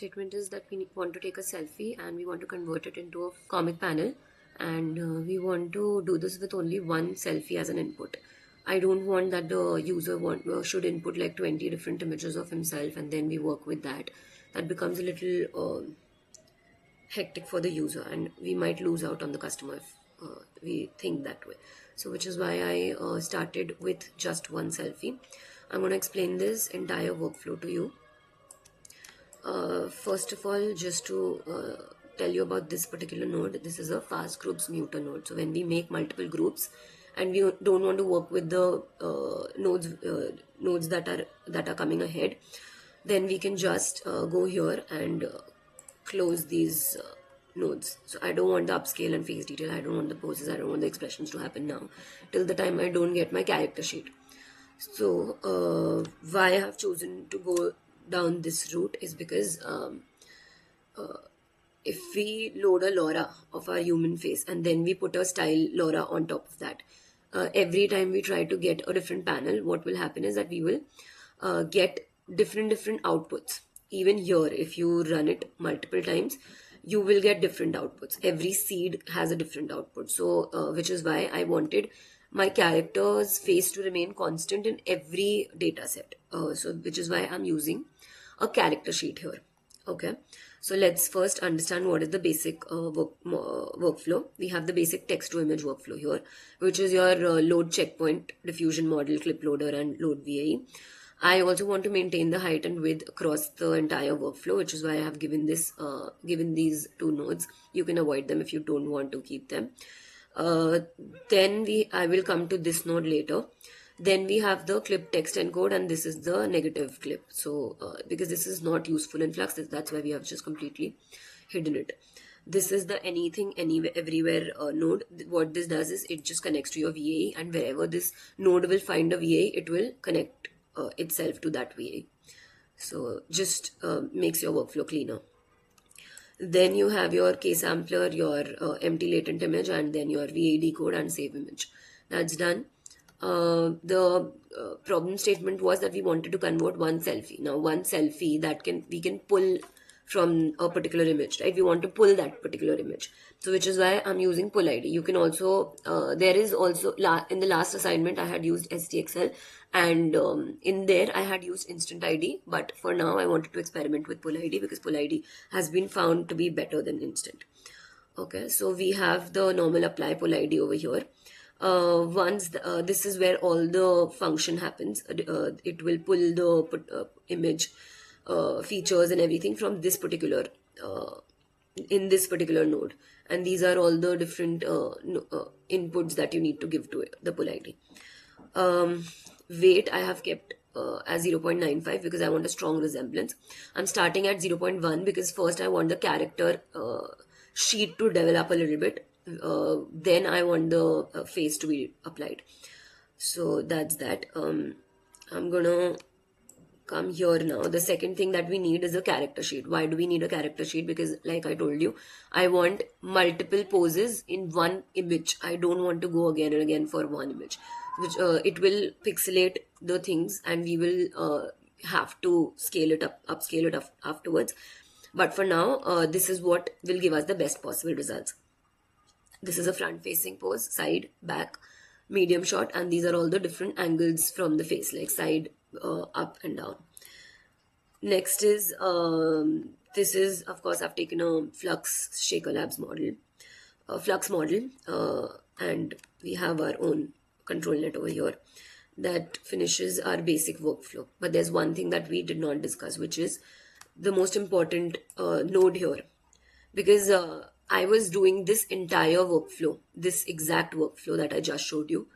statement is that we want to take a selfie and we want to convert it into a comic panel, and we want to do this with only one selfie as an input. I don't want that the user should input like 20 different images of himself and then we work with that. That becomes a little hectic for the user, and we might lose out on the customer if we think that way. So which is why I started with just one selfie. I'm going to explain this entire workflow to you. First of all, just to tell you about this particular node, this is a fast groups muter node. So when we make multiple groups and we don't want to work with the nodes that are coming ahead, then we can just go here and close these nodes. So I don't want the upscale and face detail, I don't want the poses, I don't want the expressions to happen now till the time I don't get my character sheet. So why I have chosen to go down this route is because if we load a LoRa of our human face and then we put a style LoRa on top of that, every time we try to get a different panel, what will happen is that we will get different outputs. Even here, if you run it multiple times, you will get different outputs. Every seed has a different output. So which is why I wanted my character's face to remain constant in every data set. So which is why I'm using a character sheet here. Okay, so let's first understand what is the basic workflow. We have the basic text to image workflow here, which is your load checkpoint, diffusion model, clip loader, and load VAE. I also want to maintain the height and width across the entire workflow, which is why I have given this given these two nodes. You can avoid them if you don't want to keep them. Then I will come to this node later. Then we have the clip text encode, and this is the negative clip. So because this is not useful in Flux, that's why we have just completely hidden it. This is the anything, anywhere, everywhere node. What this does is it just connects to your VAE, and wherever this node will find a VAE, it will connect itself to that VAE. So just makes your workflow cleaner. Then you have your K-sampler, your empty latent image, and then your VAE code and save image. That's done. The problem statement was that we wanted to convert one selfie. Now, one selfie that we can pull from a particular image, right? We want to pull that particular image. So which is why I'm using pull ID. You can also, there is also, in the last assignment, I had used STXL, and in there I had used instant ID. But for now, I wanted to experiment with pull ID because pull ID has been found to be better than instant. Okay, so we have the normal apply pull ID over here. This is where all the function happens. It will pull the image features and everything from this particular in this particular node, and these are all the different inputs that you need to give to the pull ID. Weight I have kept as 0.95 because I want a strong resemblance. I'm starting at 0.1 because first I want the character sheet to develop a little bit. Then I want the face to be applied. So that's that. I'm gonna come here now. The second thing that we need is a character sheet. Why do we need a character sheet? Because like I told you, I want multiple poses in one image. I don't want to go again and again for one image, which it will pixelate the things, and we will have to scale it up, upscale it up afterwards. But for now, this is what will give us the best possible results. This is a front facing pose, side, back, medium shot, and these are all the different angles from the face, like side, up and down. Next is, this is, of course, I've taken a Flux Shaker Labs model, Flux model, and we have our own control net over here that finishes our basic workflow. But there's one thing that we did not discuss, which is the most important node here, because I was doing this entire workflow, this exact workflow that I just showed you,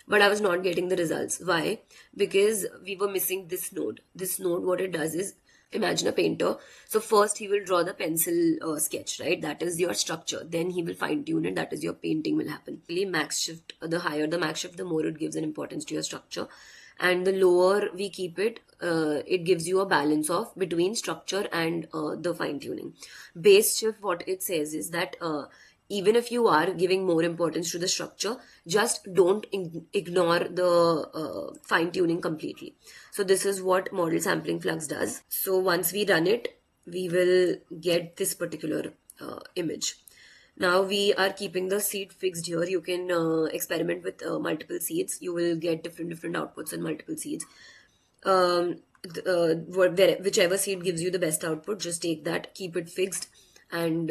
but I was not getting the results. Why? Because we were missing this node. This node, what it does is, imagine a painter. So first he will draw the pencil sketch, right? That is your structure. Then he will fine tune it. That is your painting will happen. Max shift, the higher the max shift, the more it gives an importance to your structure. And the lower we keep it, it gives you a balance of between structure and the fine tuning. Base shift, what it says is that even if you are giving more importance to the structure, just don't ignore the fine tuning completely. So this is what model sampling Flux does. So once we run it, we will get this particular image. Now we are keeping the seed fixed here. You can experiment with multiple seeds. You will get different outputs on multiple seeds. Whichever seed gives you the best output, just take that, keep it fixed, and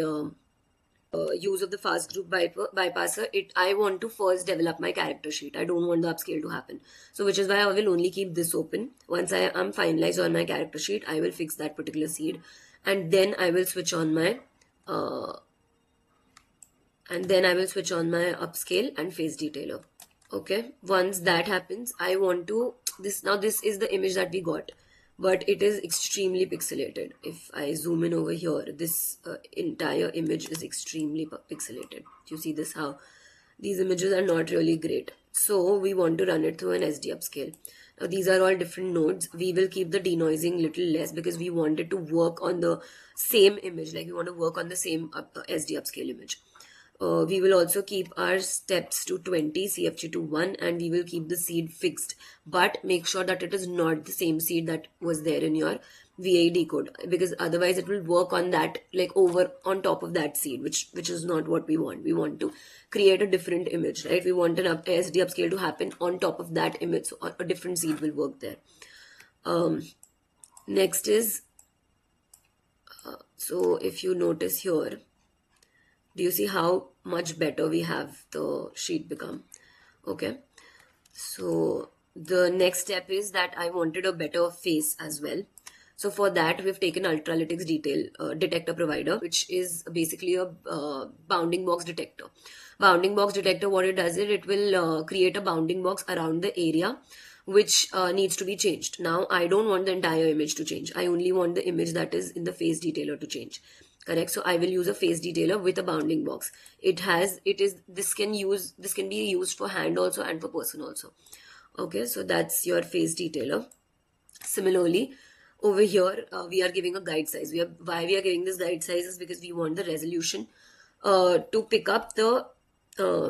use of the fast group bypasser, I want to first develop my character sheet. I don't want the upscale to happen. So which is why I will only keep this open. Once I am finalized on my character sheet, I will fix that particular seed, and then I will switch on my upscale and phase detailer. Okay, once that happens, I want to this is the image that we got, but it is extremely pixelated. If I zoom in over here, this entire image is extremely pixelated. You see this, how these images are not really great. So we want to run it through an SD upscale. Now these are all different nodes. We will keep the denoising little less because we want it to work on the same image, like we want to work on the same SD upscale image. We will also keep our steps to 20, CFG to 1, and we will keep the seed fixed. But make sure that it is not the same seed that was there in your VAD code, because otherwise it will work on that, like over on top of that seed, which is not what we want. We want to create a different image, right? We want an SD upscale to happen on top of that image, so a different seed will work there. Next is, so if you notice here, do you see how much better we have the sheet become? Okay, so the next step is that I wanted a better face as well. So for that, we've taken Ultralytics detector provider, which is basically a bounding box detector. Bounding box detector, what it does is it will create a bounding box around the area which needs to be changed. Now, I don't want the entire image to change. I only want the image that is in the phase detailer to change. Correct. So I will use a phase detailer with a bounding box. This can be used for hand also and for person also. Okay, so that's your phase detailer. Similarly, over here we are giving a guide size. Why we are giving this guide size is because we want the resolution to pick up the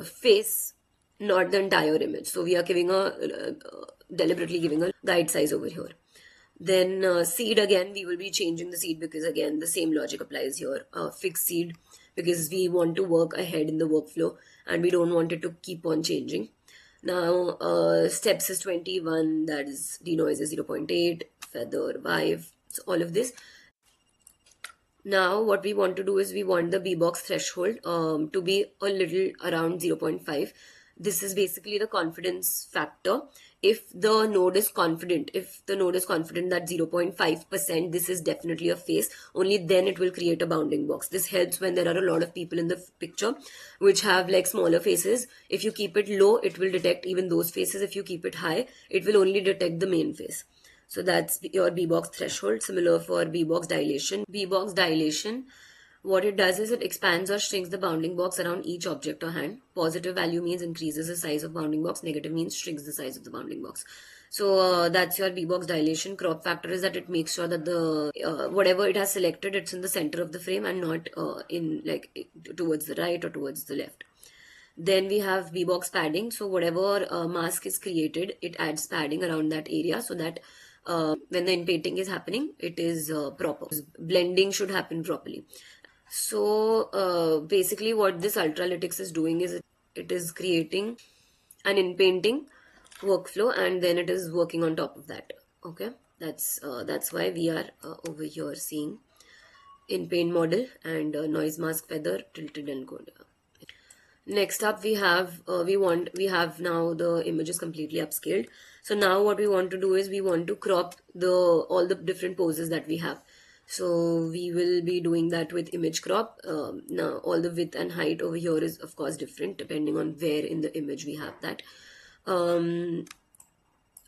face, not the entire image. So we are deliberately giving a guide size over here. Then seed, again, we will be changing the seed because again, the same logic applies here. Fixed seed because we want to work ahead in the workflow and we don't want it to keep on changing. Now, steps is 21, that is denoise is 0.8, feather 5, so all of this. Now, what we want to do is we want the B-box threshold to be a little around 0.5. This is basically the confidence factor. If the node is confident that 0.5%, this is definitely a face, only then it will create a bounding box. This helps when there are a lot of people in the picture which have like smaller faces. If you keep it low, it will detect even those faces. If you keep it high, it will only detect the main face. So that's your B-box threshold. Similar for B-box dilation. B-box dilation, what it does is it expands or shrinks the bounding box around each object or hand. Positive value means increases the size of bounding box. Negative means shrinks the size of the bounding box. So that's your B-box dilation. Crop factor is that it makes sure that the whatever it has selected, it's in the center of the frame and not in like towards the right or towards the left. Then we have B-box padding. So whatever mask is created, it adds padding around that area so that when the inpainting is happening, it is proper. Blending should happen properly. So basically what this Ultralytics is doing is it is creating an inpainting workflow and then it is working on top of that. Okay, that's why we are over here seeing inpaint model and noise mask feather tilted and good. Next up we have now the image is completely upscaled. So now what we want to do is we want to crop all the different poses that we have. So we will be doing that with image crop. Now all the width and height over here is of course different depending on where in the image we have that.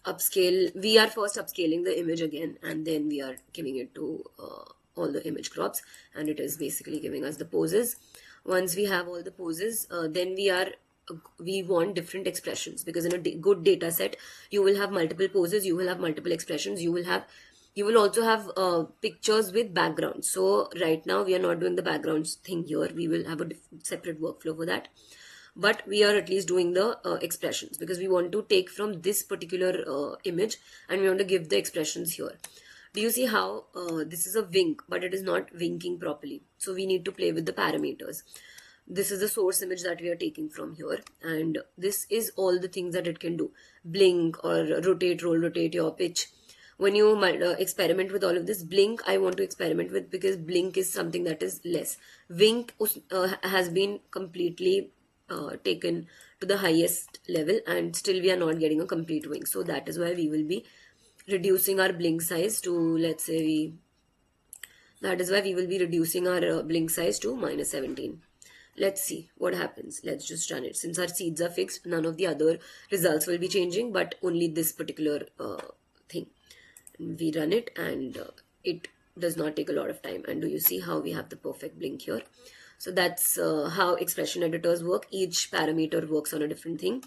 Upscale, we are first upscaling the image again and then we are giving it to all the image crops and it is basically giving us the poses. Once we have all the poses, then we want different expressions because in a good data set, you will have multiple poses, you will have multiple expressions, you will also have pictures with backgrounds. So right now we are not doing the backgrounds thing here. We will have a separate workflow for that. But we are at least doing the expressions because we want to take from this particular image and we want to give the expressions here. Do you see how this is a wink, but it is not winking properly? So we need to play with the parameters. This is the source image that we are taking from here, and this is all the things that it can do. Blink or rotate, roll, rotate your pitch. When you experiment with all of this, blink I want to experiment with, because blink is something that is less. Wink has been completely taken to the highest level, and still we are not getting a complete wink. So that is why we will be reducing our blink size to, let's say that is why we will be reducing our blink size to -17. Let's see what happens. Let's just run it. Since our seeds are fixed, none of the other results will be changing, but only this particular thing. We run it, and it does not take a lot of time. And do you see how we have the perfect blink here? So that's how expression editors work. Each parameter works on a different thing.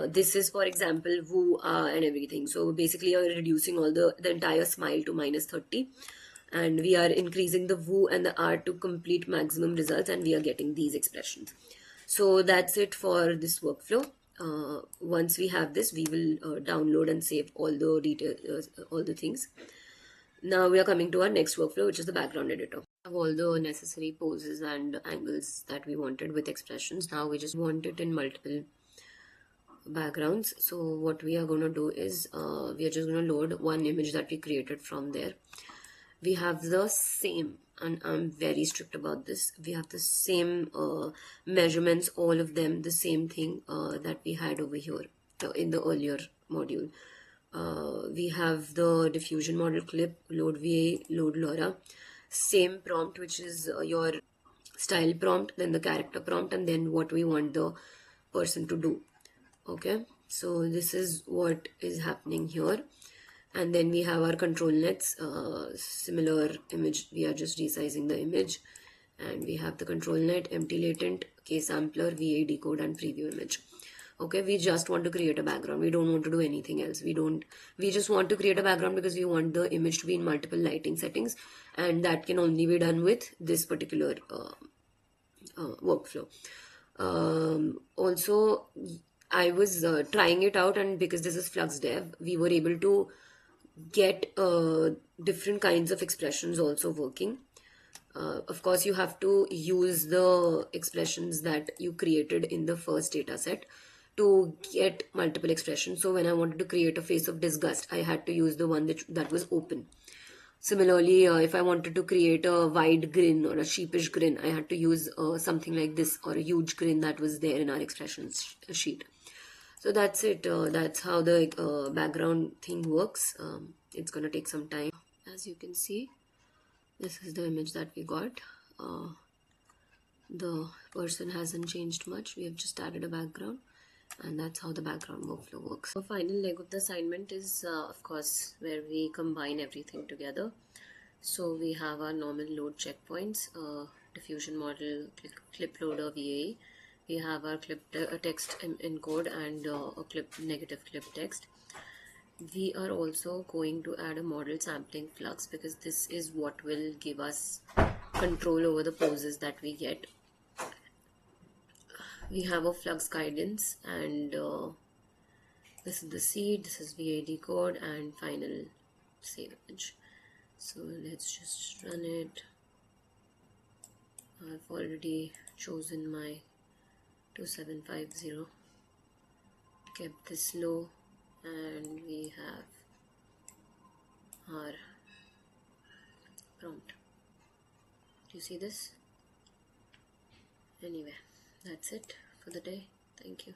This is, for example, woo, and everything. So basically you're reducing all the entire smile to -30, and we are increasing the woo and the r to complete maximum results, and we are getting these expressions. So that's it for this workflow. Once we have this, we will download and save all the details, all the things. Now we are coming to our next workflow, which is the background editor. Have all the necessary poses and angles that we wanted with expressions. Now we just want it in multiple backgrounds. So what we are going to do is we are just going to load one image that we created from there. We have the same, and I'm very strict about this, we have the same measurements, all of them the same thing that we had over here in the earlier module. We have the diffusion model clip, load VA, load LoRa, same prompt, which is your style prompt, then the character prompt, and then what we want the person to do. Okay, so this is what is happening here. And then we have our control nets, similar image, we are just resizing the image, and we have the control net, empty latent, K sampler, VA decode, and preview image. Okay, we just want to create a background. We don't want to do anything else. We just want to create a background because we want the image to be in multiple lighting settings, and that can only be done with this particular workflow. Also, I was trying it out, and because this is FluxDev, we were able to get different kinds of expressions also working. Of course, you have to use the expressions that you created in the first data set to get multiple expressions. So when I wanted to create a face of disgust, I had to use the one that was open. Similarly, if I wanted to create a wide grin or a sheepish grin, I had to use something like this, or a huge grin that was there in our expressions sheet. So that's it. That's how the background thing works. It's going to take some time. As you can see, this is the image that we got. The person hasn't changed much. We have just added a background, and that's how the background workflow works. The final leg of the assignment is, of course, where we combine everything together. So we have our normal load checkpoints, diffusion model, clip loader VA. We have our clip text encode and a negative clip text. We are also going to add a model sampling flux, because this is what will give us control over the poses that we get. We have a flux guidance, and this is the seed, this is VA decode, and final save image. So let's just run it. I've already chosen my 2750, kept this low, and we have our prompt. Do you see this? Anyway, that's it for the day. Thank you.